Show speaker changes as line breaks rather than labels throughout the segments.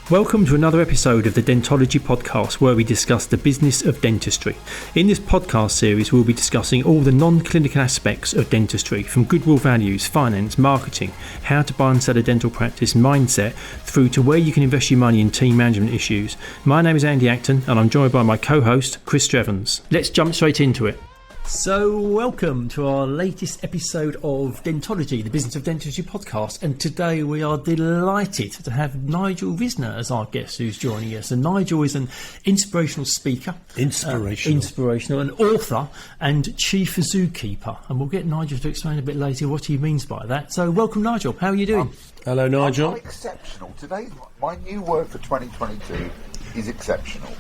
Welcome to another episode of the Dentology podcast, where we discuss the business of dentistry. In this podcast series, we'll be discussing all the non-clinical aspects of dentistry, from goodwill values, finance, marketing, how to buy and sell a dental practice, mindset, through to where you can invest your money in team management issues. My name is Andy Acton, and I'm joined by my co-host, Chris Strevens. Let's jump straight into it. So welcome to our latest episode of Dentology, the Business of Dentistry podcast, and today we are delighted to have Nigel Risner as our guest who's joining us. And Nigel is an inspirational speaker, inspirational, an author and chief zookeeper, and we'll get Nigel to explain a bit later what he means by that. So welcome, Nigel. How are you doing?
Hello, Nigel.
I'm exceptional. Today, my new word for 2022 is exceptional.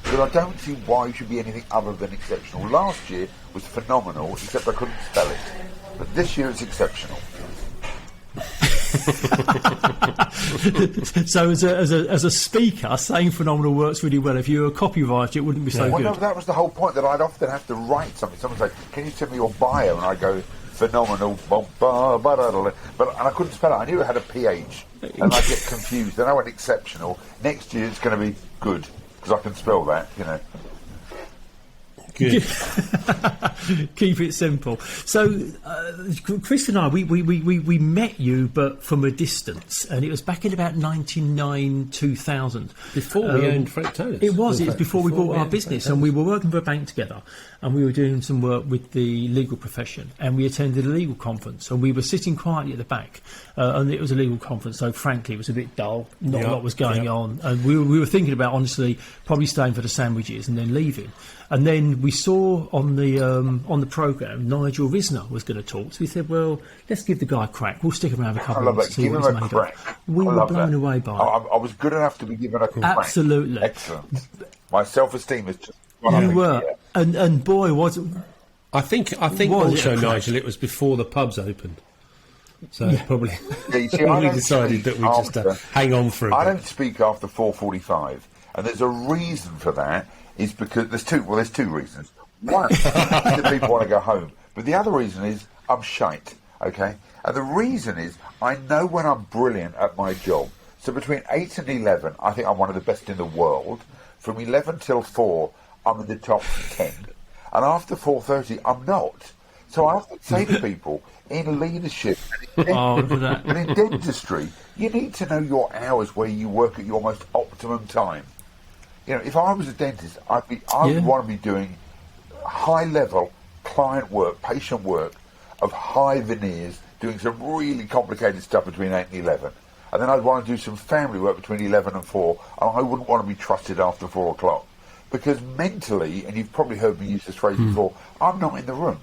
But I don't see why you should be anything other than exceptional. Last year was phenomenal, except I couldn't spell it. But this year it's exceptional.
So as a speaker, saying phenomenal works really well. If you were a copywriter, it wouldn't be so good.
No, that was the whole point, that I'd often have to write something. Someone would say, can you tell me your bio? And I'd go, phenomenal, and I couldn't spell it. I knew it had a PH, and I'd get confused. Then I went exceptional. Next year it's going to be good, because I can spell that, you know.
Good.
Keep it simple. So, Chris and I, we met you, but from a distance, and it was back in about 1999, 2000.
Before we owned Fractonis.
It was before we bought our business, and we were working for a bank together, and we were doing some work with the legal profession, and we attended a legal conference, and we were sitting quietly at the back, and it was a legal conference, so frankly it was a bit dull, not a lot was going on, and we were thinking about, honestly, probably staying for the sandwiches and then leaving. And then we saw on the programme Nigel Risner was going to talk, so we said, well, let's give the guy a crack. We'll stick around a couple of minutes to see what he's made of. We were blown away by it.
I was good enough to be given a crack.
Absolutely.
Excellent. My self-esteem is just gone up.
You were. And boy, was it...
I think also, Nigel, it was before the pubs opened. So probably,
you see,
probably decided that we just hang on for a bit.
I don't speak after 4:45, and there's a reason for that. Is because there's two reasons. One is that people want to go home, but the other reason is I'm shite, okay? And the reason is I know when I'm brilliant at my job. So between 8 and 11, I think I'm one of the best in the world. From 11 till 4, I'm in the top 10. And after 4:30, I'm not. So I have to say to people, in leadership and in dentistry, you need to know your hours where you work at your most optimum time. You know, if I was a dentist, I would want to be doing high-level client work, patient work, of high veneers, doing some really complicated stuff between 8 and 11. And then I'd want to do some family work between 11 and 4, and I wouldn't want to be trusted after 4 o'clock. Because mentally, and you've probably heard me use this phrase before, I'm not in the room.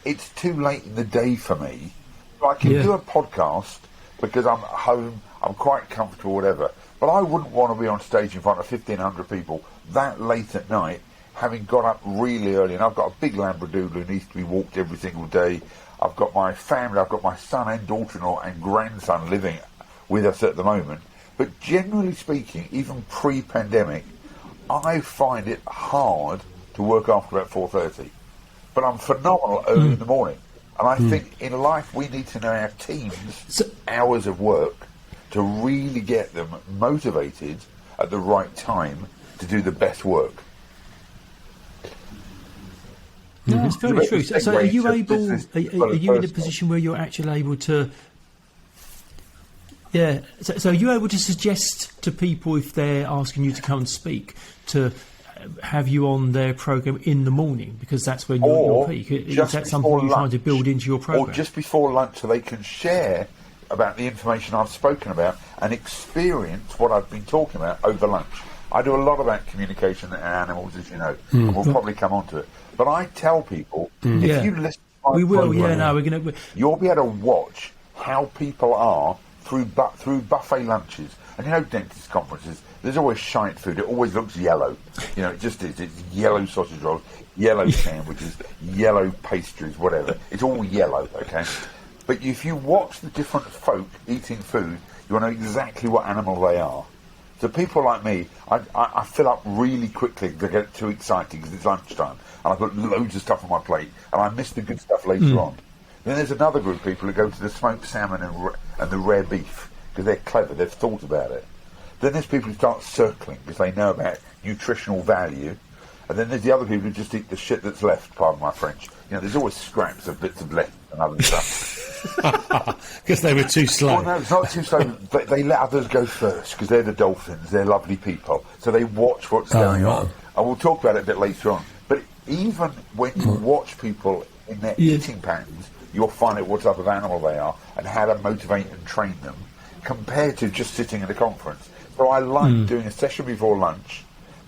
It's too late in the day for me. So I can do a podcast because I'm at home, I'm quite comfortable, whatever. But I wouldn't want to be on stage in front of 1,500 people that late at night, having got up really early. And I've got a big Labradoodle who needs to be walked every single day. I've got my family, I've got my son and daughter-in-law and grandson living with us at the moment. But generally speaking, even pre-pandemic, I find it hard to work after about 4:30. But I'm phenomenal early in the morning. And I think in life we need to know our teams' hours of work to really get them motivated at the right time to do the best work.
No, that's very true. So are you able, are you in a position where you're actually able to... Yeah, so are you able to suggest to people, if they're asking you to come and speak, to have you on their programme in the morning, because that's when you're peak? Is that something you're trying to build into your programme?
Or just before lunch, so they can share about the information I've spoken about and experience what I've been talking about over lunch. I do a lot about communication and animals, as you know, and we'll probably come on to it. But I tell people, if you listen to my program, you'll be able to watch how people are through buffet lunches. And you know, dentist conferences, there's always shite food. It always looks yellow. You know, it just is. It's yellow sausage rolls, yellow sandwiches, yellow pastries, whatever. It's all yellow, okay? But if you watch the different folk eating food, you will know exactly what animal they are. So people like me, I fill up really quickly because I get too excited because it's lunchtime. And I put loads of stuff on my plate, and I miss the good stuff later on. Then there's another group of people who go to the smoked salmon and the rare beef because they're clever, they've thought about it. Then there's people who start circling because they know about nutritional value. And then there's the other people who just eat the shit that's left, pardon my French. You know, there's always scraps of bits of left and other stuff.
Because they were too slow.
Well, no, it's not too slow. They let others go first because they're the dolphins. They're lovely people. So they watch what's going on. And we'll talk about it a bit later on. But even when you watch people in their eating patterns, you'll find out what type of animal they are and how to motivate and train them compared to just sitting at a conference. So I like doing a session before lunch,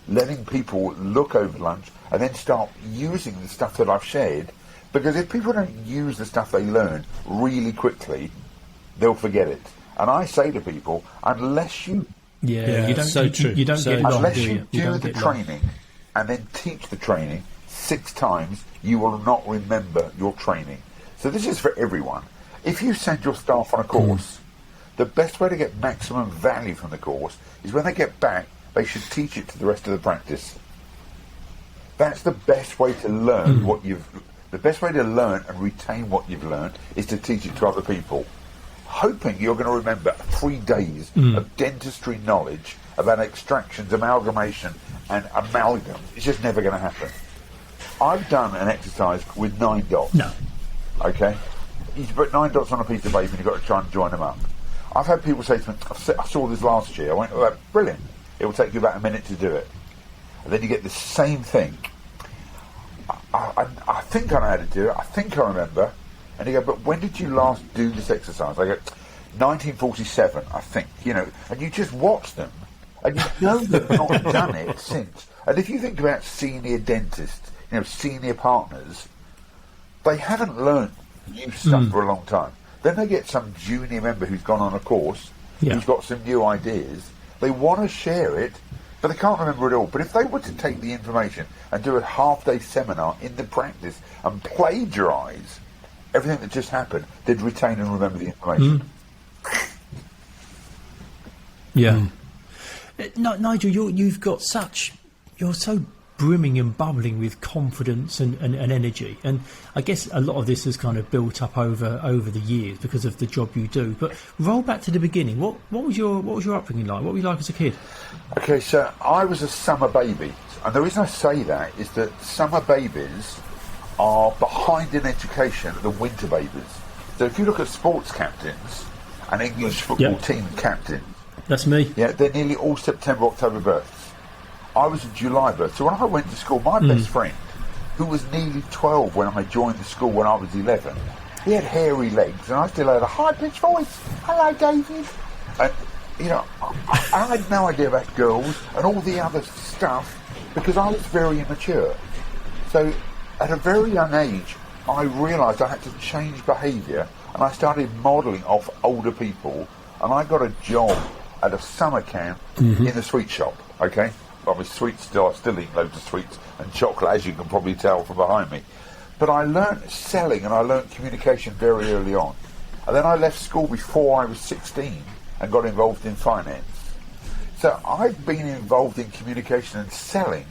letting people look over lunch and then start using the stuff that I've shared, because if people don't use the stuff they learn really quickly, they'll forget it. And I say to people, unless you
you don't
so true.
You don't
So
get it wrong,
unless
do
you
you?
do the training and then teach the training 6 times, you will not remember your training. So this is for everyone. If you send your staff on a course, the best way to get maximum value from the course is when they get back, they should teach it to the rest of the practice. That's the best way to learn the best way to learn and retain what you've learned is to teach it to other people. Hoping you're going to remember 3 days of dentistry knowledge about extractions, amalgamation and amalgam. It's just never going to happen. I've done an exercise with 9 dots.
No.
Okay? You put 9 dots on a piece of paper and you've got to try and join them up. I've had people say to me, I saw this last year. I went, oh, brilliant. It will take you about a minute to do it. And then you get the same thing. I think I know how to do it. I think I remember. And you go, but when did you last do this exercise? I go, 1947, I think. You know, and you just watch them. And you know they've not done it since. And if you think about senior dentists, you know, senior partners, they haven't learned new stuff for a long time. Then they get some junior member who's gone on a course, who's got some new ideas. They want to share it, but they can't remember it all. But if they were to take the information and do a half-day seminar in the practice and plagiarise everything that just happened, they'd retain and remember the information.
Nigel, you're so brimming and bubbling with confidence and energy, and I guess a lot of this has kind of built up over the years because of the job you do. But roll back to the beginning. What was your upbringing like? What were you like as a kid?
Okay, so I was a summer baby, and the reason I say that is that summer babies are behind in education than winter babies. So if you look at sports captains and English football team captains,
that's me.
Yeah, they're nearly all September, October births. I was a July birth, so when I went to school, my best friend, who was nearly 12 when I joined the school when I was 11, he had hairy legs, and I still had a high-pitched voice. Hello, David. And, you know, I had no idea about girls and all the other stuff because I was very immature. So at a very young age, I realised I had to change behaviour, and I started modelling off older people, and I got a job at a summer camp in the sweet shop, okay? I still eat loads of sweets and chocolate, as you can probably tell from behind me. But I learnt selling and I learnt communication very early on. And then I left school before I was 16 and got involved in finance. So I've been involved in communication and selling.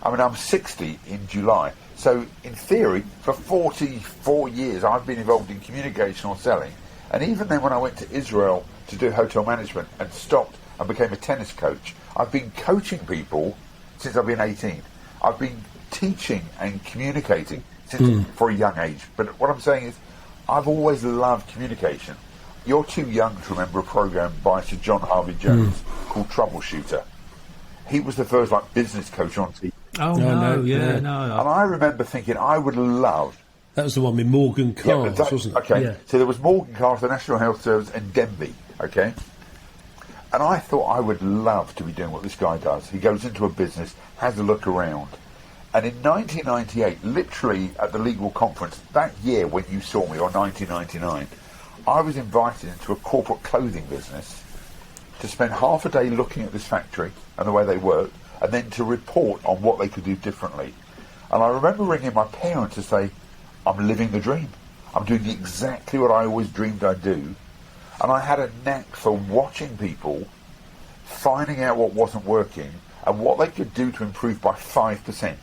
I mean, I'm 60 in July. So in theory, for 44 years, I've been involved in communication or selling. And even then when I went to Israel to do hotel management and stopped and became a tennis coach, I've been coaching people since I've been 18. I've been teaching and communicating since for a young age. But what I'm saying is, I've always loved communication. You're too young to remember a program by Sir John Harvey Jones called Troubleshooter. He was the first business coach on TV.
Oh no.
And I remember thinking I would love.
That was the one with Morgan Cars, wasn't it?
Okay. Yeah. So there was Morgan Cars, the National Health Service, and Denby. Okay. And I thought I would love to be doing what this guy does. He goes into a business, has a look around. And in 1998, literally at the legal conference, that year when you saw me, or 1999, I was invited into a corporate clothing business to spend half a day looking at this factory and the way they worked, and then to report on what they could do differently. And I remember ringing my parents to say, I'm living the dream. I'm doing exactly what I always dreamed I'd do. And I had a knack for watching people, finding out what wasn't working, and what they could do to improve by 5%.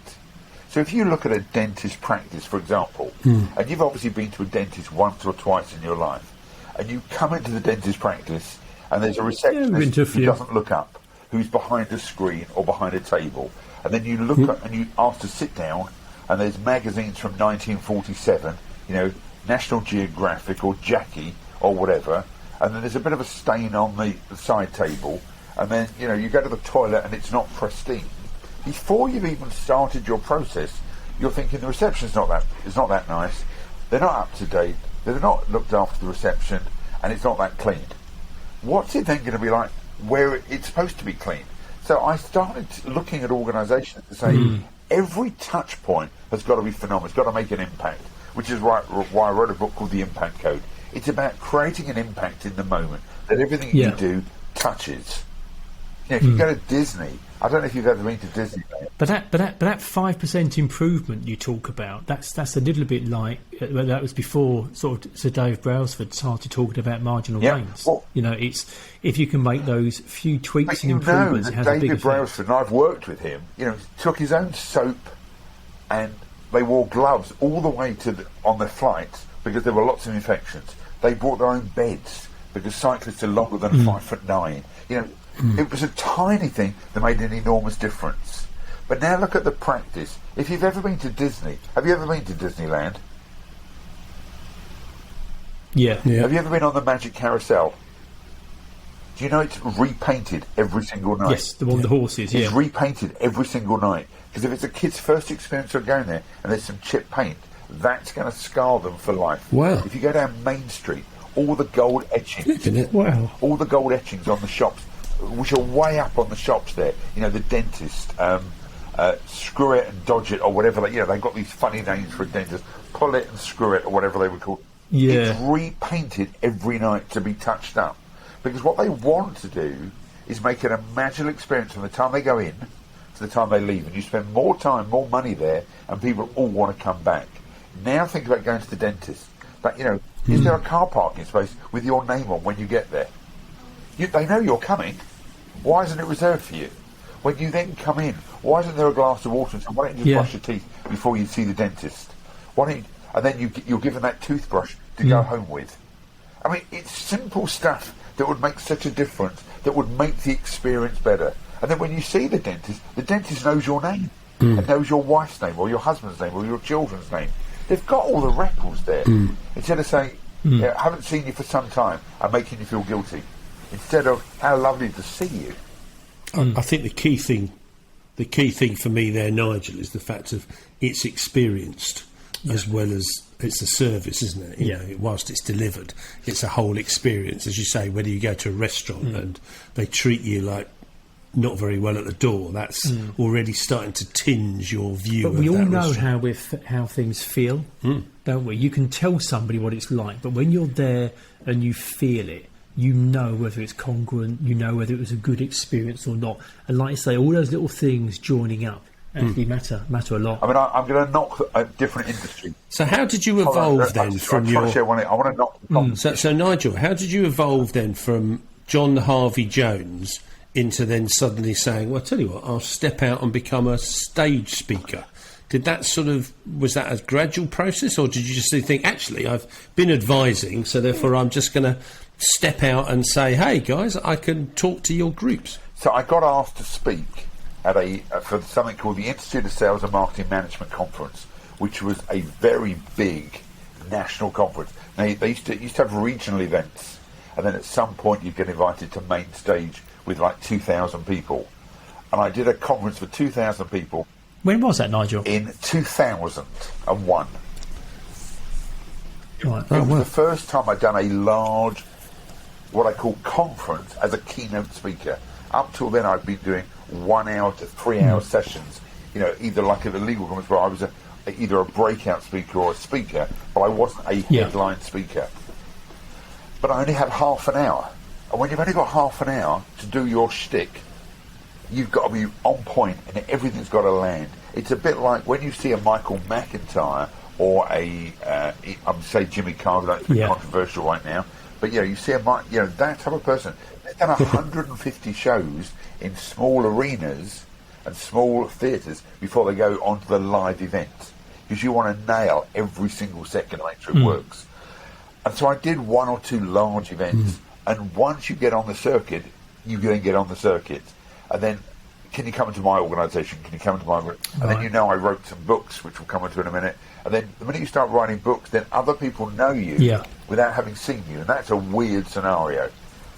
So if you look at a dentist practice, for example, and you've obviously been to a dentist once or twice in your life, and you come into the dentist practice, and there's a receptionist who doesn't look up, who's behind a screen or behind a table, and then you look up and you ask to sit down, and there's magazines from 1947, National Geographic or Jackie or whatever, and then there's a bit of a stain on the side table, and then you go to the toilet and it's not pristine. Before you've even started your process, you're thinking the reception's not that nice, they're not up to date, they're not looked after the reception, and it's not that clean. What's it then going to be like where it's supposed to be clean? So I started looking at organisations to say every touch point has got to be phenomenal, it's got to make an impact, which is why I wrote a book called The Impact Code. It's about creating an impact in the moment that everything you do touches. If you go to Disney, I don't know if you've ever been to Disney.
But that 5% improvement you talk about, that's a little bit like that was before sort of Sir Dave Brailsford started talking about marginal gains. Well, it's if you can make those few tweaks and improvements, it has a big effect.
David Brailsford, and I've worked with him. Took his own soap, and they wore gloves all the way on their flights because there were lots of infections. They brought their own beds because cyclists are longer than 5'9". It was a tiny thing that made an enormous difference. But now look at the practice. If you've ever been to Disney, have you ever been to Disneyland?
Yeah.
Have you ever been on the Magic Carousel? Do you know it's repainted every single night?
Yes, the one with the horses,
It's repainted every single night. Because if it's a kid's first experience of going there and there's some chip paint, that's going to scar them for life.
Wow.
If you go down Main Street, all the gold etchings, all the gold etchings on the shops, which are way up on the shops there. The dentist, screw it and dodge it, or whatever. They've got these funny names for a dentist. Pull it and screw it, or whatever they would call it.
Yeah.
It's repainted every night to be touched up. Because what they want to do is make it a magical experience from the time they go in to the time they leave. And you spend more time, more money there, and people all want to come back. Now think about going to the dentist. But, is there a car parking space with your name on when you get there? They know you're coming. Why isn't it reserved for you? When you then come in, why isn't there a glass of water? And why don't you just brush your teeth before you see the dentist? And then you're given that toothbrush to go home with. I mean, it's simple stuff that would make such a difference, that would make the experience better. And then when you see the dentist knows your name and knows your wife's name or your husband's name or your children's name. They've got all the records there. Instead of saying, I haven't seen you for some time, I'm making you feel guilty. Instead of, how lovely to see you.
I think the key thing for me there, Nigel, is the fact of it's experienced as well as it's a service, isn't it? You know, whilst it's delivered, it's a whole experience. As you say, whether you go to a restaurant and they treat you like not very well at the door, that's already starting to tinge your view.
But we all know how things feel, don't we? You can tell somebody what it's like, but when you're there and you feel it, you know whether it's congruent, you know whether it was a good experience or not. And like I say, all those little things joining up actually matter a lot.
I mean, I'm going to knock a different industry.
So how did you evolve then from your...
I want to knock...
So Nigel, how did you evolve then from John Harvey Jones into then suddenly saying, well, I'll tell you what, I'll step out and become a stage speaker? Did that was that a gradual process, or did you just think, actually, I've been advising, so therefore I'm just going to step out and say, hey, guys, I can talk to your groups?
So I got asked to speak at for something called the Institute of Sales and Marketing Management Conference, which was a very big national conference. Now, they used to have regional events, and then at some point you'd get invited to main stage with like 2,000 people. And I did a conference for 2,000 people.
When was that, Nigel?
In 2001.
Right.
It was the first time I'd done a large, what I call conference, as a keynote speaker. Up till then, I'd been doing 1 hour to 3 hour sessions, either like at a legal conference where I was either a breakout speaker or a speaker, but I wasn't a headline speaker. But I only had half an hour. And when you've only got half an hour to do your shtick, you've got to be on point and everything's got to land. It's a bit like when you see a Michael McIntyre or I'm say Jimmy Carter, that's been controversial right now, but you see that type of person. They've done 150 shows in small arenas and small theatres before they go onto the live event, because you want to nail every single second to make sure it works. And so I did 1 or 2 large events And once you get on the circuit, you then get on the circuit. And then, can you come into my organisation? Can you come into my... And then you know I wrote some books, which we'll come into in a minute. And then the minute you start writing books, then other people know you without having seen you. And that's a weird scenario.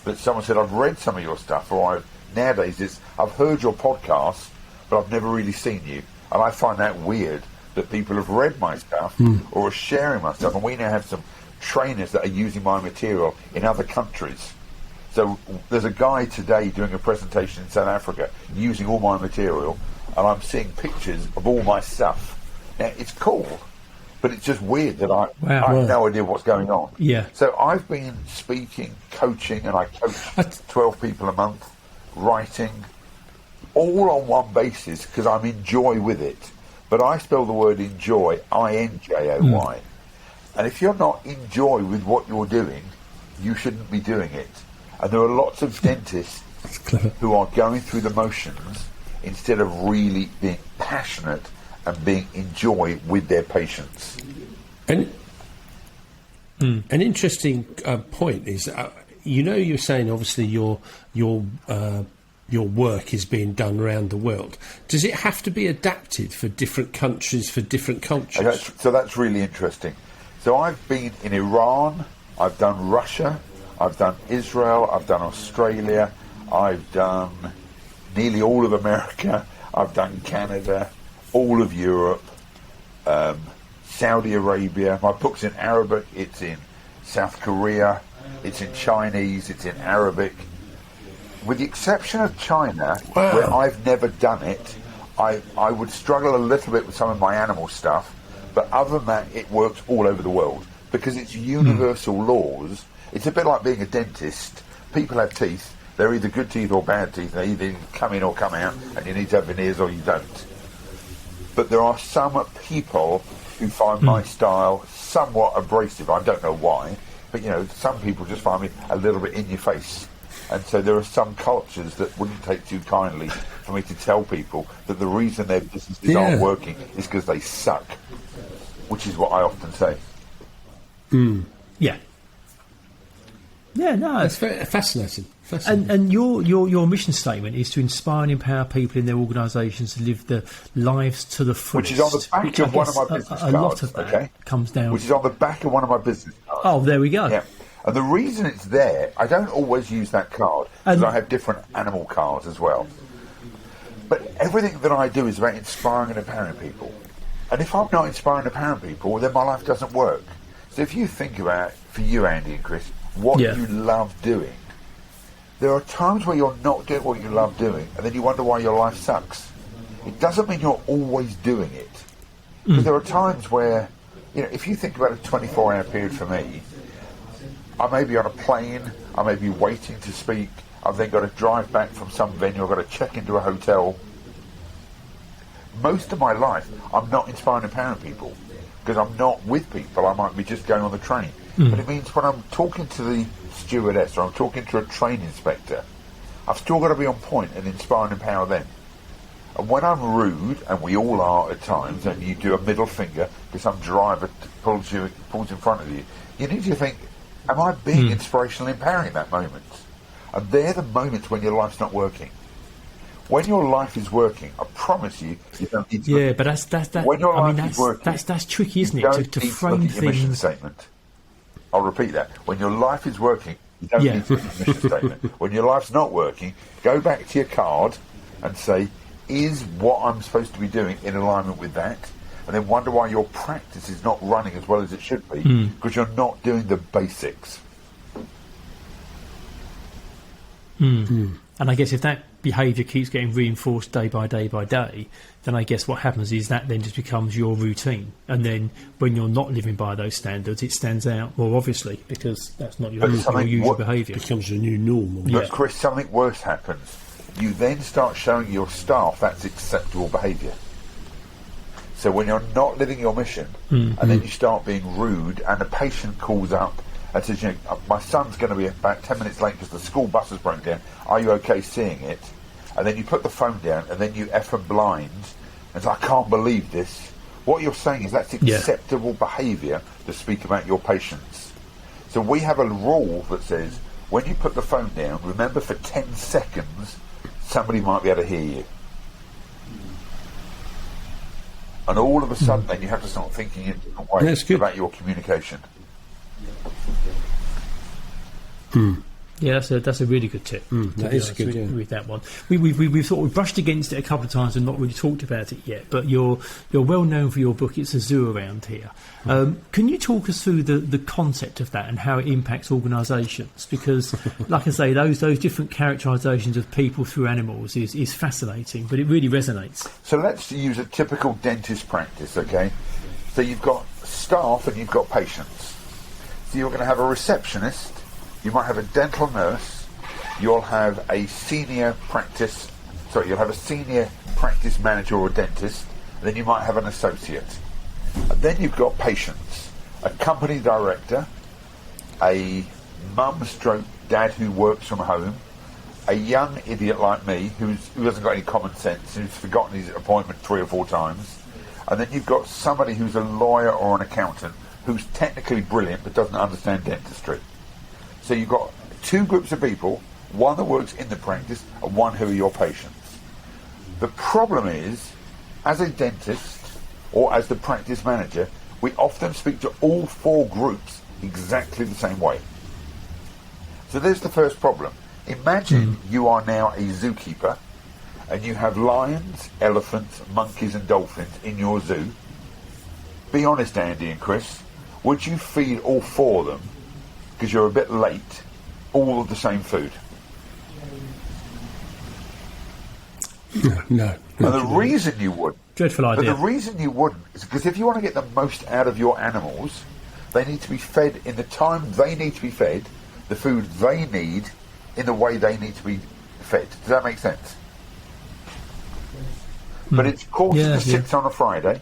That someone said, I've read some of your stuff, or nowadays it's, I've heard your podcast, but I've never really seen you. And I find that weird that people have read my stuff or are sharing my stuff. And we now have some trainers that are using my material in other countries. So there's a guy today doing a presentation in South Africa using all my material, and I'm seeing pictures of all my stuff. Now, it's cool, but it's just weird that I have no idea what's going on.
Yeah.
So I've been speaking, coaching, and I coach 12 people a month, writing, all on one basis because I'm in joy with it. But I spell the word enjoy, I-N-J-O-Y. And if you're not in joy with what you're doing, you shouldn't be doing it. And there are lots of dentists who are going through the motions instead of really being passionate and being in joy with their patients.
And an interesting point is, you're saying obviously your work is being done around the world. Does it have to be adapted for different countries, for different cultures?
Okay, so that's really interesting. So I've been in Iran, I've done Russia, I've done Israel, I've done Australia, I've done nearly all of America, I've done Canada, all of Europe, Saudi Arabia. My book's in Arabic, it's in South Korea, it's in Chinese, it's in Arabic. With the exception of China, where I've never done it, I would struggle a little bit with some of my animal stuff, but other than that, it works all over the world because it's universal laws. It's a bit like being a dentist. People have teeth. They're either good teeth or bad teeth. They either come in or come out, and you need to have veneers or you don't. But there are some people who find my style somewhat abrasive. I don't know why, but some people just find me a little bit in your face. And so there are some cultures that wouldn't take too kindly for me to tell people that the reason their businesses aren't working is because they suck, which is what I often say.
Yeah. Yeah, no,
that's very fascinating.
And your mission statement is to inspire and empower people in their organisations to live their lives to the fullest.
Which is on the back of one of my business cards.
A lot of that comes down.
Which is on the back of one of my business cards.
Oh, there we go.
Yeah. And the reason it's there, I don't always use that card because I have different animal cards as well. But everything that I do is about inspiring and empowering people. And if I'm not inspiring and empowering people, then my life doesn't work. So if you think about, for you, Andy and Chris, what you love doing, there are times where you're not doing what you love doing, and then you wonder why your life sucks. It doesn't mean you're always doing it. Because there are times where, if you think about a 24-hour period for me, I may be on a plane, I may be waiting to speak, I've then got to drive back from some venue, I've got to check into a hotel. Most of my life, I'm not inspiring and empowering people because I'm not with people. I might be just going on the train. But it means when I'm talking to the stewardess or I'm talking to a train inspector, I've still got to be on point and inspire and empower them. And when I'm rude, and we all are at times, and you do a middle finger because some driver pulls in front of you, you need to think, am I being inspirational and empowering at that moment? And they're the moments when your life's not working. When your life is working, I promise you don't need to.
Yeah, but that's
when your life is working,
that's tricky, isn't it? To frame
things. Mission statement. I'll repeat that. When your life is working, you don't need to look at your mission statement. When your life's not working, go back to your card and say, is what I'm supposed to be doing in alignment with that? And then wonder why your practice is not running as well as it should be because you're not doing the basics.
And I guess if that behaviour keeps getting reinforced day by day by day, then I guess what happens is that then just becomes your routine. And then when you're not living by those standards, it stands out more obviously because that's not your usual behaviour.
It becomes a new normal.
But Chris, something worse happens. You then start showing your staff that's acceptable behaviour. So when you're not living your mission, and then you start being rude, and a patient calls up and says, my son's going to be about 10 minutes late because the school bus has broken down. Are you okay seeing it? And then you put the phone down, and then you F and blind, and say, I can't believe this. What you're saying is that's acceptable behaviour to speak about your patients. So we have a rule that says when you put the phone down, remember for 10 seconds, somebody might be able to hear you. And all of a sudden, then you have to start thinking in different ways about your communication.
Yeah, that's a really good tip.
That is good.
With that one, we've sort of brushed against it a couple of times and not really talked about it yet. But you're well known for your book. It's a zoo around here. Can you talk us through the concept of that and how it impacts organisations? Because, like I say, those different characterisations of people through animals is fascinating, but it really resonates.
So let's use a typical dentist practice. Okay, so you've got staff and you've got patients. So you're going to have a receptionist. You might have a dental nurse, you'll have a senior practice manager or dentist, and then you might have an associate. And then you've got patients, a company director, a mum/dad who works from home, a young idiot like me who hasn't got any common sense, who's forgotten his appointment 3 or 4 times, and then you've got somebody who's a lawyer or an accountant who's technically brilliant but doesn't understand dentistry. So you've got 2 groups of people, one that works in the practice and one who are your patients. The problem is, as a dentist or as the practice manager, we often speak to all 4 groups exactly the same way. So there's the first problem. Imagine you are now a zookeeper and you have lions, elephants, monkeys and dolphins in your zoo. Be honest, Andy and Chris, would you feed all 4 of them, because you're a bit late, all of the same food?
No.
And the reason you wouldn't,
dreadful idea.
But the reason you wouldn't is because if you want to get the most out of your animals, they need to be fed in the time they need to be fed, the food they need, in the way they need to be fed. Does that make sense? But it's 5:45 on a Friday.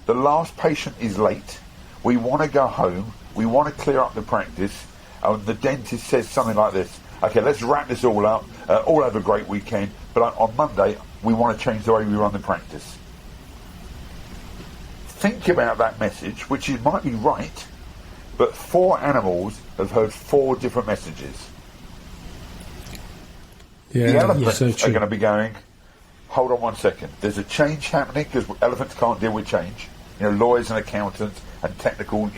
The last patient is late. We want to go home. We want to clear up the practice. And the dentist says something like this: okay, let's wrap this all up. All have a great weekend. But on Monday, we want to change the way we run the practice. Think about that message, which might be right, but 4 animals have heard 4 different messages. The elephants are going to be going, hold on one second, there's a change happening, because elephants can't deal with change. Lawyers and accountants and technical,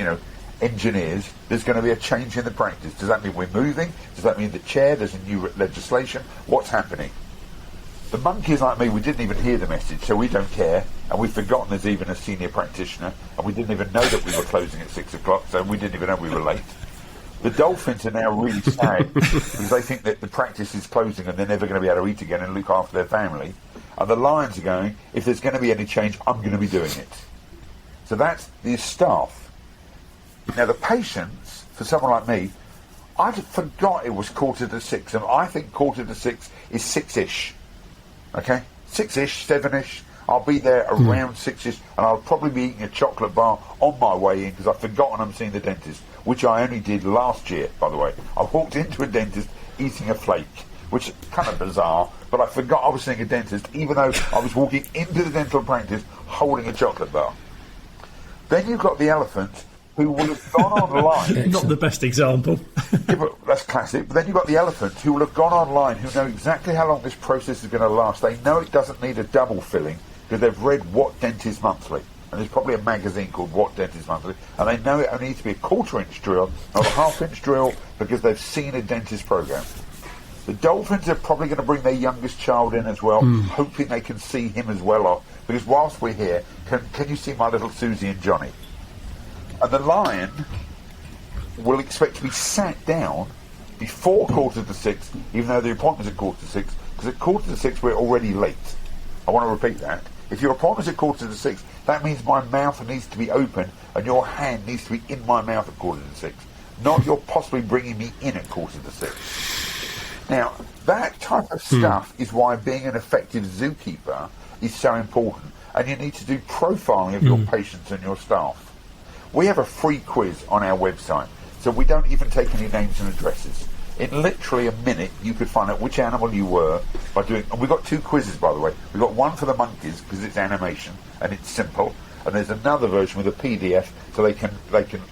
engineers, there's going to be a change in the practice. Does that mean we're moving? Does that mean the chair, there's a new legislation? What's happening? The monkeys like me, we didn't even hear the message, so we don't care, and we've forgotten there's even a senior practitioner, and we didn't even know that we were closing at 6 o'clock, so we didn't even know we were late. The dolphins are now really sad because they think that the practice is closing and they're never going to be able to eat again and look after their family. And the lions are going, if there's going to be any change, I'm going to be doing it. So that's the staff. Now the patients, for someone like me, I forgot it was 5:45, and I think 5:45 is 6-ish. Okay? 6-ish, 7-ish. I'll be there around 6-ish, and I'll probably be eating a chocolate bar on my way in because I've forgotten I'm seeing the dentist, which I only did last year, by the way. I walked into a dentist eating a flake, which is kind of bizarre, but I forgot I was seeing a dentist, even though I was walking into the dental practice holding a chocolate bar. Then you've got the elephant, who will have gone online.
Not the best example.
Yeah, but that's classic. But then you've got the elephant, who will have gone online, who know exactly how long this process is going to last. They know it doesn't need a double filling, because they've read What Dentist Monthly. And there's probably a magazine called What Dentist Monthly, and they know it only needs to be a 1/4-inch drill, not a 1/2-inch drill, because they've seen a dentist program. The dolphins are probably going to bring their youngest child in as well, hoping they can see him as well, because whilst we're here, can you see my little Susie and Johnny? And the lion will expect to be sat down before 5:45, even though the appointment's at 5:45, because at 5:45 we're already late. I want to repeat that. If your appointment's at 5:45, that means my mouth needs to be open and your hand needs to be in my mouth at 5:45. Not you're possibly bringing me in at 5:45. Now, that type of stuff is why being an effective zookeeper is so important. And you need to do profiling of your patients and your staff. We have a free quiz on our website, so we don't even take any names and addresses. In literally a minute, you could find out which animal you were by doing... And we've got 2 quizzes, by the way. We've got one for the monkeys, because it's animation, and it's simple. And there's another version with a PDF, so they can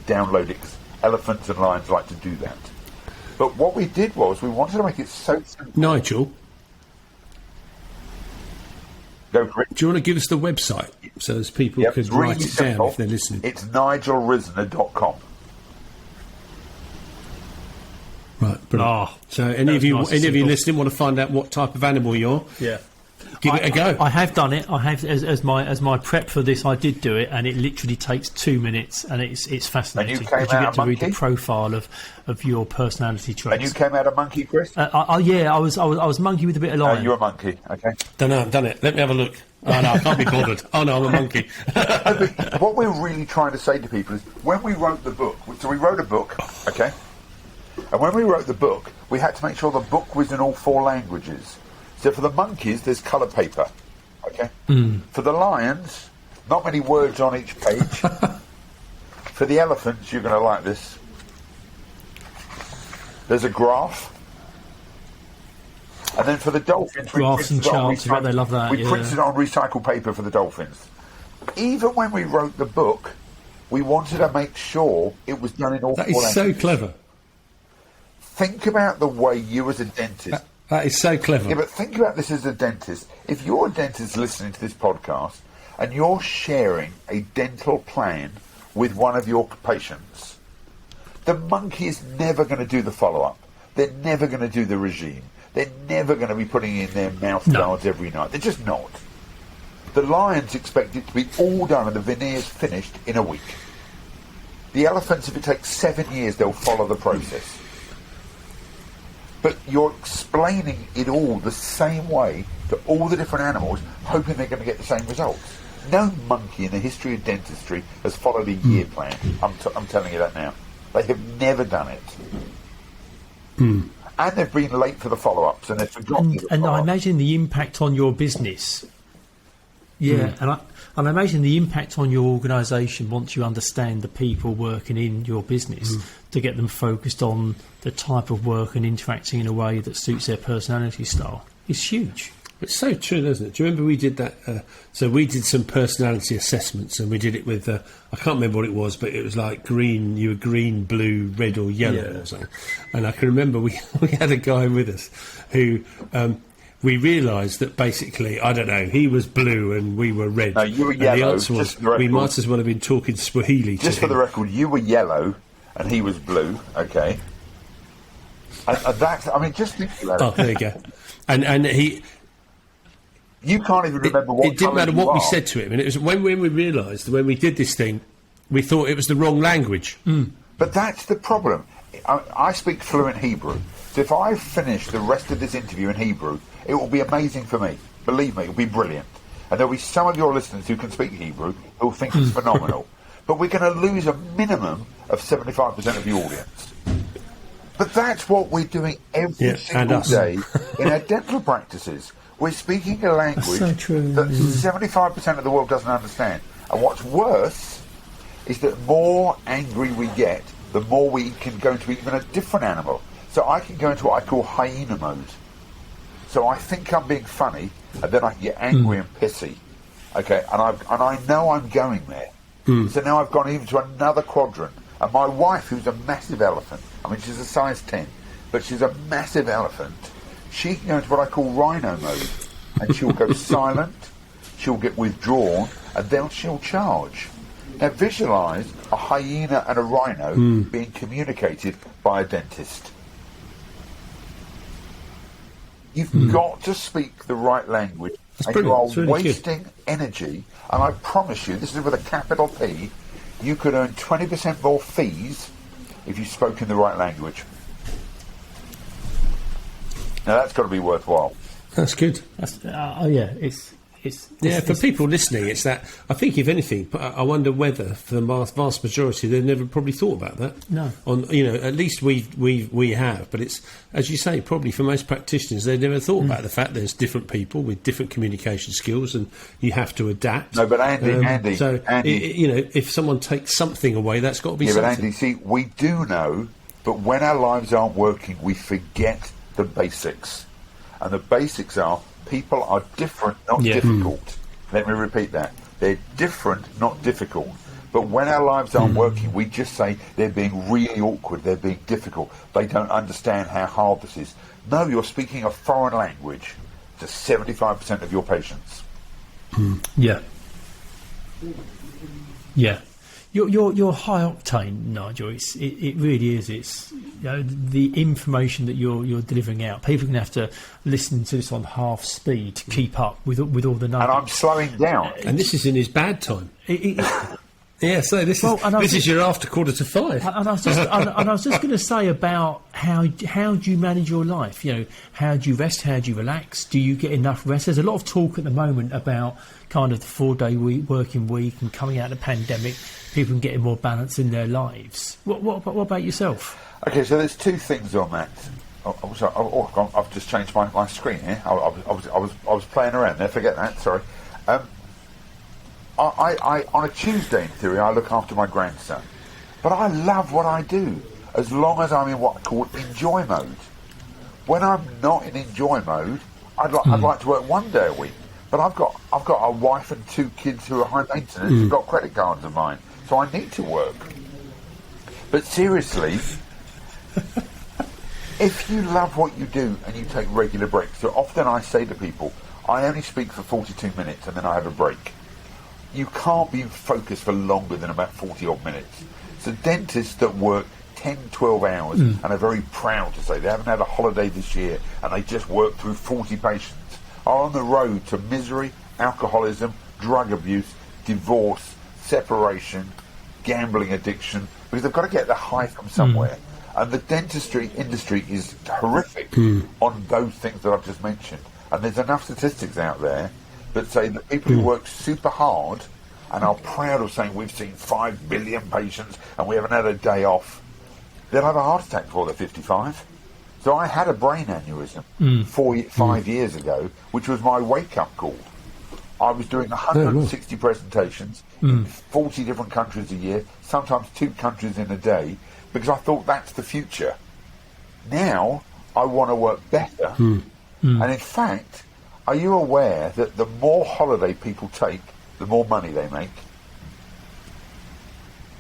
download it, 'cause elephants and lions like to do that. But what we did was we wanted to make it so simple.
Nigel,
Go for it.
do you want to give us the website so as people
Yep,
could
it's really
write it
simple.
down if they're listening?
It's nigelrisner.com.
Right, brilliant.
Oh,
So any of you
nice and
listening
simple.
want to find out what type of animal you're,
Yeah.
give it a go.
I have done it. I have as my prep for this. I did do it, and it literally takes 2 minutes, and it's fascinating.
And you came
because you
out
get
a
to read the
monkey?
profile of your personality traits.
And you came out a monkey, Chris?
Yeah, I was monkey with a bit of lion.
You're a monkey, okay.
Don't know, I've done it. Let me have a look. Oh no, I can't be bothered. Oh no, I'm a monkey.
What we're really trying to say to people is, when we wrote the book, so we wrote a book, okay? And when we wrote the book, we had to make sure the book was in all 4 languages. So for the monkeys, there's coloured paper, okay? For the lions, not many words on each page. For the elephants, you're going to like this. There's a graph. And then for the dolphins, we
Graphs and
printed it on
charts, I bet they love that,
We
yeah.
printed it on recycled paper for the dolphins. Even when we wrote the book, we wanted to make sure it was done in all 4
That is
languages.
so clever.
Think about the way you as a dentist...
That is so clever.
Yeah, but think about this as a dentist. If you're a dentist listening to this podcast and you're sharing a dental plan with one of your patients, the monkey is never going to do the follow-up. They're never going to do the regime. They're never going to be putting in their mouth guards every night. They're just not. The lions expect it to be all done and the veneers finished in a week. The elephants, if it takes 7 years, they'll follow the process. But you're explaining it all the same way to all the different animals, hoping they're going to get the same results. No monkey in the history of dentistry has followed a year plan. I'm telling you that now. They have never done it. And they've been late for the follow-ups, and they've forgotten the
And I
follow-ups.
imagine the impact on your business. Yeah, and I imagine the impact on your organisation once you understand the people working in your business to get them focused on the type of work and interacting in a way that suits their personality style is huge.
It's so true, isn't it? Do you remember we did that? So we did some personality assessments, and we did it with I can't remember what it was, but it was like green. You were green, blue, red, or yellow, or something. And I can remember we had a guy with us who we realised that basically, I don't know, he was blue and we were red.
No, you were
and
yellow.
the answer was
Just for the record.
we might as well have been talking Swahili.
Just
to
for
him.
the record, you were yellow, and he was blue, okay? And that's, I mean, just think about
Oh,
it.
there you go. And he.
You can't even remember what
It didn't
colour
matter
you
what we
are.
said to him, and it was when we realised when we did this thing, we thought it was the wrong language.
But that's the problem. I speak fluent Hebrew. So if I finish the rest of this interview in Hebrew, it will be amazing for me. Believe me, it will be brilliant. And there'll be some of your listeners who can speak Hebrew who will think it's phenomenal. But we're going to lose a minimum of 75% of the audience. But that's what we're doing every
and
single
us.
day in our dental practices. We're speaking a language
so true,
that
yeah.
75% of the world doesn't understand. And what's worse is that more angry we get, the more we can go into even a different animal. So I can go into what I call hyena mode. So I think I'm being funny, and then I can get angry and pissy. Okay, and I know I'm going there. So now I've gone even to another quadrant. And my wife, who's a massive elephant, I mean, she's a size 10, but she's a massive elephant. She can go into what I call rhino mode, and she'll go silent, she'll get withdrawn, and then she'll charge. Now visualise a hyena and a rhino being communicated by a dentist. You've got to speak the right language, and you
brilliant.
are
It's really good.
wasting energy, and I promise you, this is with a capital P, you could earn 20% more fees if you spoke in the right language. Now that's got to be worthwhile.
That's good.
That's,
For people listening, it's that. I think, if anything, I wonder whether, for the vast majority, they've never probably thought about that.
No.
At least we have. But it's, as you say, probably for most practitioners, they've never thought about the fact there's different people with different communication skills, and you have to adapt.
No, but Andy,
So if someone takes something away, that's got to be
Yeah, but
something.
Andy, see, we do know, but when our lives aren't working, we forget the basics. And the basics are, people are different, not difficult. Let me repeat that. They're different, not difficult. But when our lives aren't working, we just say they're being really awkward, they're being difficult, they don't understand how hard this is. No, you're speaking a foreign language to 75% of your patients.
Yeah. Yeah. You're high octane, Nigel. It really is. It's the information that you're delivering out. People can have to listen to this on half speed to keep up with all the numbers.
And I'm slowing down.
And this is in his bad time. Yeah, so this is your after 4:45.
And I was just going to say about how do you manage your life? How do you rest? How do you relax? Do you get enough rest? There's a lot of talk at the moment about kind of the 4-day working week and coming out of the pandemic, people getting more balance in their lives. What about yourself?
Okay, so there's two things on that. I've just changed my screen here. I was playing around there. Forget that. Sorry. I on a Tuesday, in theory, I look after my grandson, but I love what I do as long as I'm in what I call enjoy mode. When I'm not in enjoy mode, I'd like to work 1 day a week, but I've got a wife and 2 kids who are high maintenance, who've got credit cards of mine, so I need to work. But seriously, if you love what you do and you take regular breaks, so often I say to people, I only speak for 42 minutes and then I have a break. You can't be focused for longer than about 40 odd minutes. So dentists that work 10, 12 hours and are very proud to say they haven't had a holiday this year and they just work through 40 patients are on the road to misery, alcoholism, drug abuse, divorce, separation, gambling addiction, because they've got to get the high from somewhere. And the dentistry industry is horrific on those things that I've just mentioned. And there's enough statistics out there that say that people who work super hard and are proud of saying we've seen 5 billion patients and we haven't had a day off, they'll have a heart attack before they're 55. So I had a brain aneurysm 5 years ago, which was my wake-up call. I was doing 160 presentations in 40 different countries a year, sometimes 2 countries in a day, because I thought that's the future. Now I want to work better. And in fact, are you aware that the more holiday people take, the more money they make?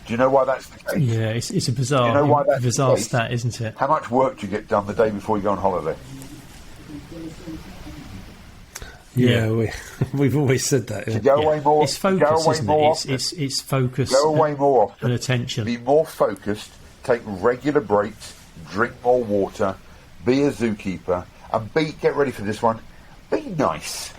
Do you know why that's the case?
Yeah, it's a bizarre stat, isn't it?
How much work do you get done the day before you go on holiday?
Yeah, we've always said that. Yeah.
So go away more.
It's focus, isn't it? It's focus.
Go away more often.
And attention.
Be more focused. Take regular breaks. Drink more water. Be a zookeeper. And get ready for this one. Be nice.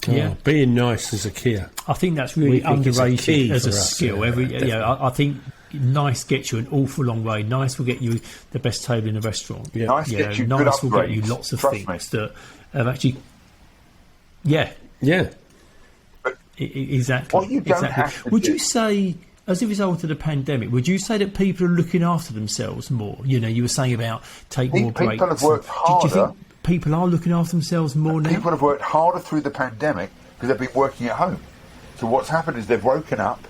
Yeah, being nice is a key.
I think that's really underrated as a skill. I think nice gets you an awful long way. Nice will get you the best table in a restaurant.
Yeah. Nice gets you good
nice will
upgrades.
Get you lots of
Trust
things
me.
that have actually. Yeah.
But
exactly.
What you don't have to
Would
do.
you say, as a result of the pandemic, would you say that people are looking after themselves more? You were saying about take more breaks.
People have worked harder.
Do you think people are looking after themselves more now?
People have worked harder through the pandemic because they've been working at home. So what's happened is they've woken up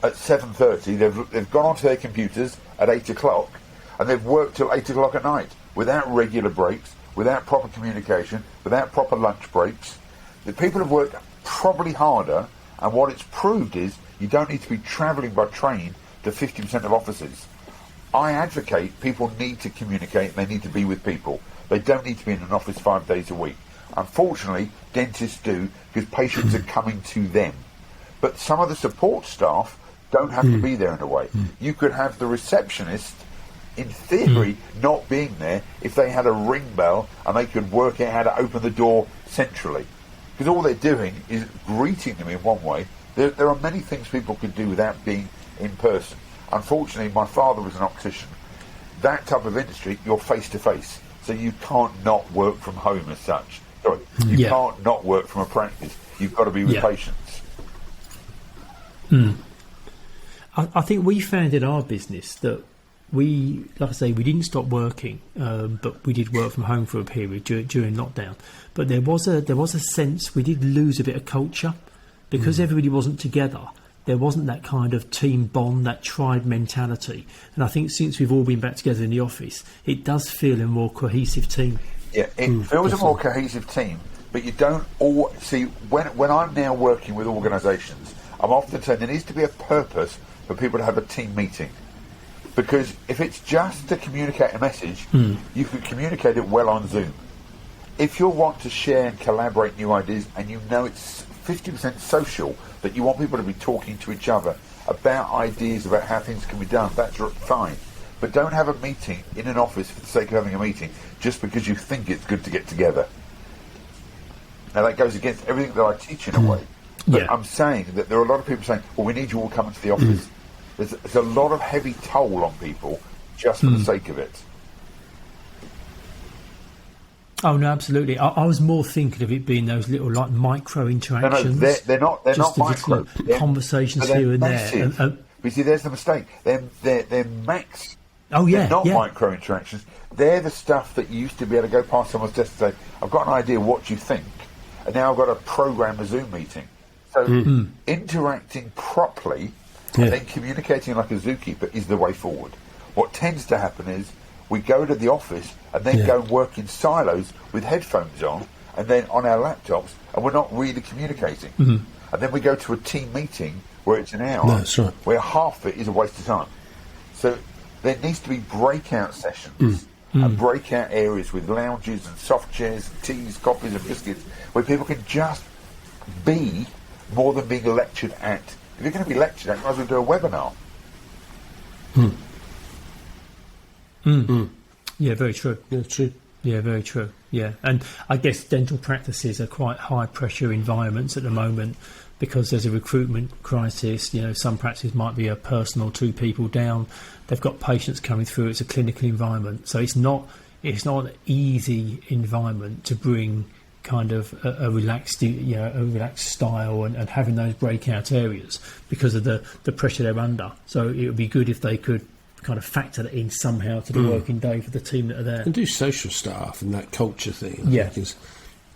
at 7:30, they've gone onto their computers at 8 o'clock, and they've worked till 8 o'clock at night without regular breaks, without proper communication, without proper lunch breaks. The people have worked probably harder, and what it's proved is you don't need to be travelling by train to 50% of offices. I advocate people need to communicate, they need to be with people. They don't need to be in an office 5 days a week. Unfortunately, dentists do, because patients are coming to them. But some of the support staff don't have to be there in a way. You could have the receptionist, in theory, not being there if they had a ring bell and they could work out how to open the door centrally. Because all they're doing is greeting them in one way. There are many things people could do without being in person. Unfortunately, my father was an optician. That type of industry, you're face-to-face. So you can't not work from home as such. Sorry, you can't not work from a practice. You've got to be with patients.
I think we found in our business that we, like I say, we didn't stop working, but we did work from home for a period during lockdown. But there was a sense we did lose a bit of culture because everybody wasn't together. There wasn't that kind of team bond, that tribe mentality. And I think since we've all been back together in the office, it does feel a more cohesive team.
Yeah, it feels a more cohesive team, But you don't all see when I'm now working with organisations, I'm often saying there needs to be a purpose for people to have a team meeting. Because if it's just to communicate a message, you can communicate it well on Zoom. If you want to share and collaborate new ideas, and you know it's 50% social, that you want people to be talking to each other about ideas about how things can be done, that's fine. But don't have a meeting in an office for the sake of having a meeting just because you think it's good to get together. Now that goes against everything that I teach in a way. But I'm saying that there are a lot of people saying, well, we need you all coming to the office. There's a lot of heavy toll on people just for the sake of it.
Oh no, absolutely. I was more thinking of it being those little like micro interactions.
No, they're not micro.
Like conversations here and
massive.
there.
But you see, there's the mistake. They're max.
Oh yeah,
they're not micro interactions. They're the stuff that you used to be able to go past someone's desk and say, "I've got an idea. What do you think?" And now I've got to program a Zoom meeting. So interacting properly and then communicating like a zookeeper is the way forward. What tends to happen is we go to the office and then go and work in silos with headphones on and then on our laptops, and we're not really communicating. And then we go to a team meeting where it's an hour, where half of it is a waste of time. So there needs to be breakout sessions and breakout areas with lounges and soft chairs and teas, coffees and biscuits where people can just be more than being lectured at. If you're going to be lectured at, you might as well do a webinar.
Yeah, very true.
Yeah, true.
Yeah, very true. Yeah, and I guess dental practices are quite high pressure environments at the moment because there's a recruitment crisis. You know, some practices might be a person or two people down. They've got patients coming through. It's a clinical environment, so it's not an easy environment to bring kind of a relaxed style and having those breakout areas because of the pressure they're under. So it would be good if they could kind of factor that in somehow to the working day for the team that are there.
And do social stuff and that culture thing.
Yeah.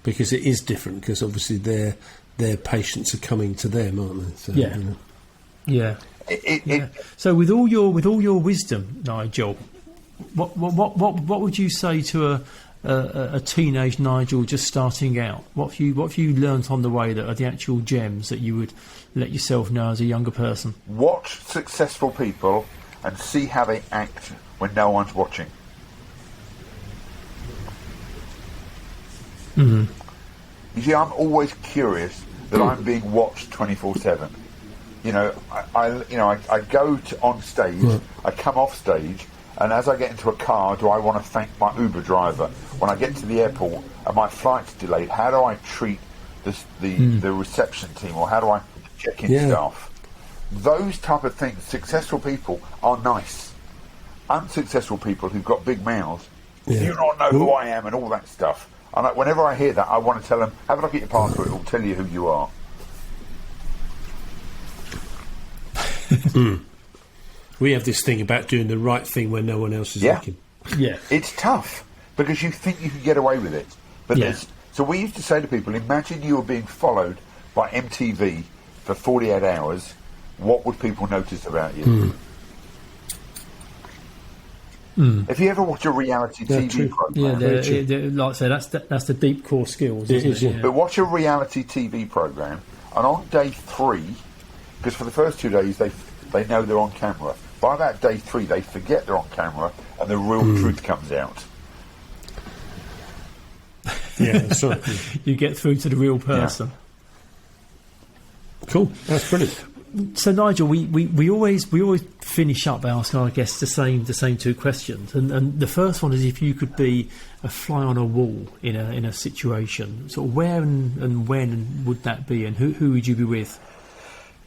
Because it is different, because obviously their patients are coming to them, aren't they? So,
yeah.
You know.
Yeah. So with all your wisdom, Nigel, what would you say to a teenage Nigel just starting out? What have you learnt on the way that are the actual gems that you would let yourself know as a younger person?
Watch successful people and see how they act when no one's watching. You see, I'm always curious that I'm being watched 24/7. You know, I go on stage, I come off stage, and as I get into a car, do I want to thank my Uber driver? When I get to the airport and my flight's delayed, how do I treat the reception team, or how do I check in staff? Those type of things. Successful people are nice. Unsuccessful people who've got big mouths, you don't know who I am and all that stuff. And whenever I hear that, I want to tell them, have a look at your passport, it will tell you who you are.
We have this thing about doing the right thing when no one else is looking.
Yeah.
It's tough because you think you can get away with it. But so we used to say to people, imagine you were being followed by MTV for 48 hours. What would people notice about you? If you ever watch a reality TV program,
like I say, that's the deep core skills, isn't it?
But watch a reality TV program, and on day 3, because for the first 2 days they know they're on camera. By about day 3, they forget they're on camera, and the real truth comes out.
Yeah, that's right.
You get through to the real person.
Yeah. Cool, that's brilliant.
So Nigel, we always finish up by asking our guests the same two questions, and the first one is if you could be a fly on a wall in a situation, sort of where and when would that be, and who would you be with?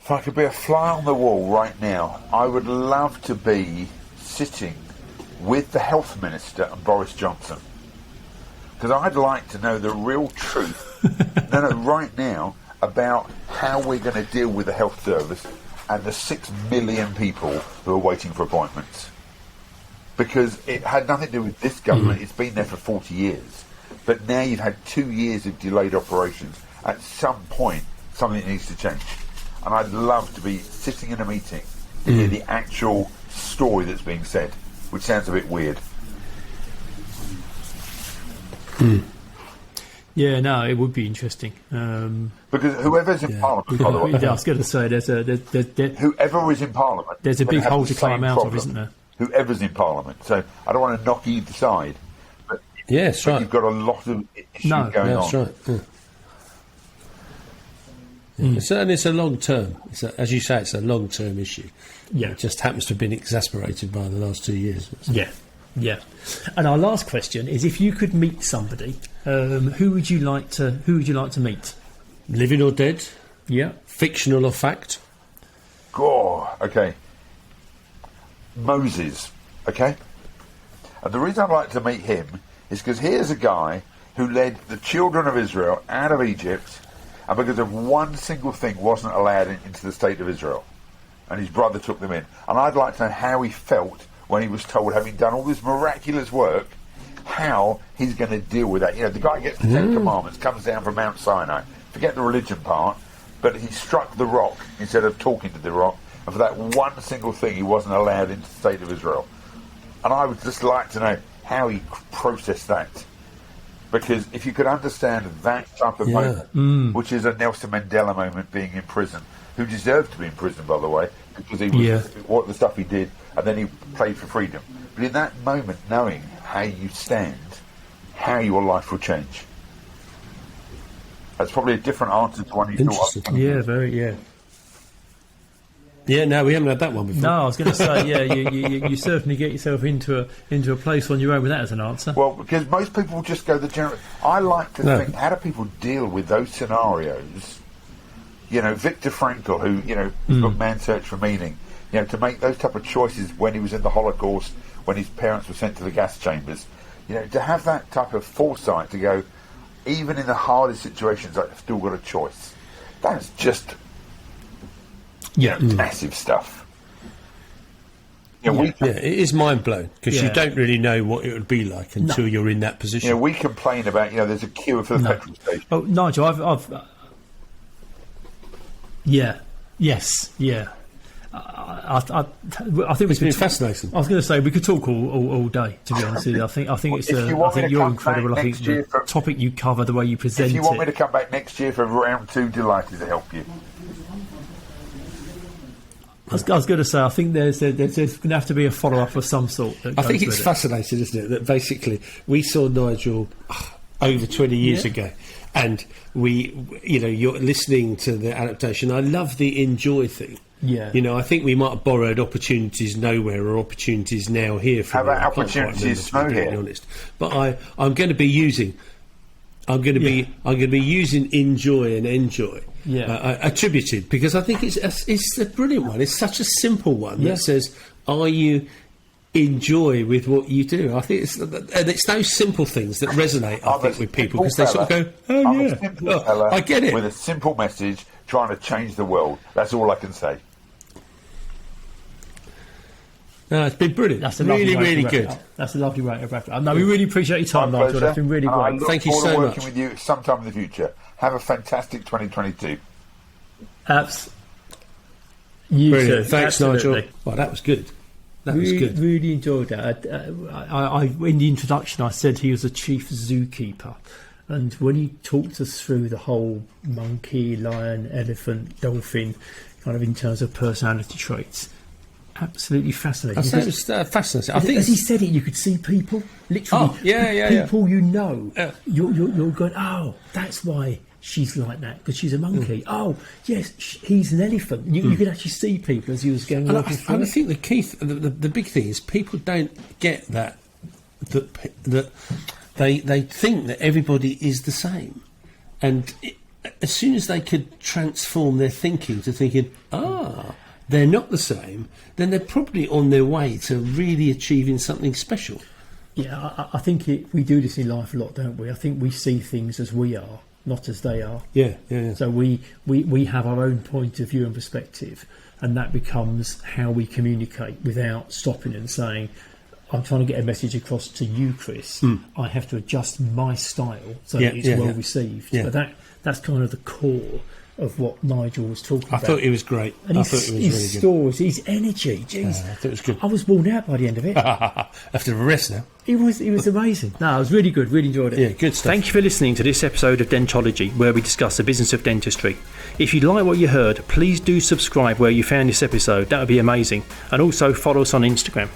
If I could be a fly on the wall right now, I would love to be sitting with the health minister and Boris Johnson, because I'd like to know the real truth. right now, about how we're going to deal with the health service and the 6 million people who are waiting for appointments. Because it had nothing to do with this government, it's been there for 40 years. But now you've had 2 years of delayed operations. At some point, something needs to change. And I'd love to be sitting in a meeting to hear the actual story that's being said, which sounds a bit weird.
Yeah, no, it would be interesting.
Because whoever's in Parliament, by the way,
I was going to say,
whoever is in Parliament,
there's a big hole to climb out of, isn't there?
Whoever's in Parliament. So I don't want to knock either side. But,
that's right.
You've got a lot of issues going on.
That's right. And it's a long term. As you say, it's a long term issue.
Yeah,
it just happens to have been exacerbated by the last 2 years.
Yeah. And our last question is: if you could meet somebody, who would you like to meet?
Living or dead?
Yeah.
Fictional or fact?
Okay. Moses. Okay. And the reason I'd like to meet him is because here's a guy who led the children of Israel out of Egypt, and because of one single thing wasn't allowed into the state of Israel, and his brother took them in. And I'd like to know how he felt when he was told, having done all this miraculous work, how he's going to deal with that. You know, the guy gets the Ten Commandments, comes down from Mount Sinai. Forget the religion part, but he struck the rock instead of talking to the rock, and for that one single thing he wasn't allowed into the state of Israel. And I would just like to know how he processed that. Because if you could understand that type of moment, which is a Nelson Mandela moment, being in prison, who deserved to be in prison, by the way, because he was what the stuff he did, and then he played for freedom. But in that moment, knowing how you stand, how your life will change. That's probably a different answer to one you thought.
Yeah, no, we haven't had that one before.
No, I was going to say, you certainly get yourself into a place on your own with that as an answer.
Well, because most people will just go the general. I like to think, how do people deal with those scenarios? You know, Viktor Frankl, who, his book Man's Search for Meaning, to make those type of choices when he was in the Holocaust, when his parents were sent to the gas chambers, to have that type of foresight to go, even in the hardest situations, I've still got a choice. That's just massive stuff.
It is mind blowing because you don't really know what it would be like until you're in that position.
We complain about there's a queue for the petrol station.
Oh, Nigel, I've I think
it's been fascinating.
I was going to say we could talk all day. To be honest with you, I think you're incredible. I think the topic you cover, the way you present it.
If you want me to come back next year for round 2, delighted to help you.
I was going to say, I think there's going to have to be a follow-up of some sort.
I think it's fascinating, isn't it, that basically we saw Nigel over 20 years ago, and you're listening to the adaptation. I love the enjoy thing.
Yeah.
I think we might have borrowed opportunities nowhere or opportunities now here.
How about opportunities no here?
Honest, but I'm going to be using. I'm going to be using enjoy and enjoy attributed, because I think it's a brilliant one. It's such a simple one that says, "Are you enjoy with what you do?" I think it's those simple things that resonate. I think with people because they sort of go, "Oh I get it."
With a simple message, trying to change the world. That's all I can say.
No, it's been brilliant. That's really good.
That's a lovely way to wrap it up. No, we really appreciate your time, Nigel. That's been really great.
Thank you so much. Working with you sometime in the future. Have a fantastic 2022.
You too. Thanks, Nigel. Well, that was good. That was good.
Really enjoyed that. I in the introduction, I said he was a chief zookeeper. And when he talked us through the whole monkey, lion, elephant, dolphin, kind of in terms of personality traits, absolutely fascinating.
That was fascinating. I think
as he said it, you could see people, literally. People you're going, oh, that's why she's like that, because she's a monkey. Oh, yes, he's an elephant. You could actually see people as he was going.
I think the key, the big thing is people don't get that they think that everybody is the same, and as soon as they could transform their thinking to thinking, they're not the same, then they're probably on their way to really achieving something special.
Yeah, I think we do this in life a lot, don't we? I think we see things as we are, not as they are.
Yeah.
So we have our own point of view and perspective, and that becomes how we communicate without stopping and saying, I'm trying to get a message across to you, Chris. I have to adjust my style so that it's well received.
Yeah.
But that's kind of the core of what Nigel was talking about.
I thought it was great.
And
I thought it was
his
really good.
stories, his energy, jeez.
I thought it was good.
I was worn out by the end of it.
After a rest now.
He was amazing. No, it was really good. Really enjoyed it.
Yeah, good stuff.
Thank you for listening to this episode of Dentology, where we discuss the business of dentistry. If you like what you heard, please do subscribe where you found this episode. That would be amazing. And also follow us on Instagram.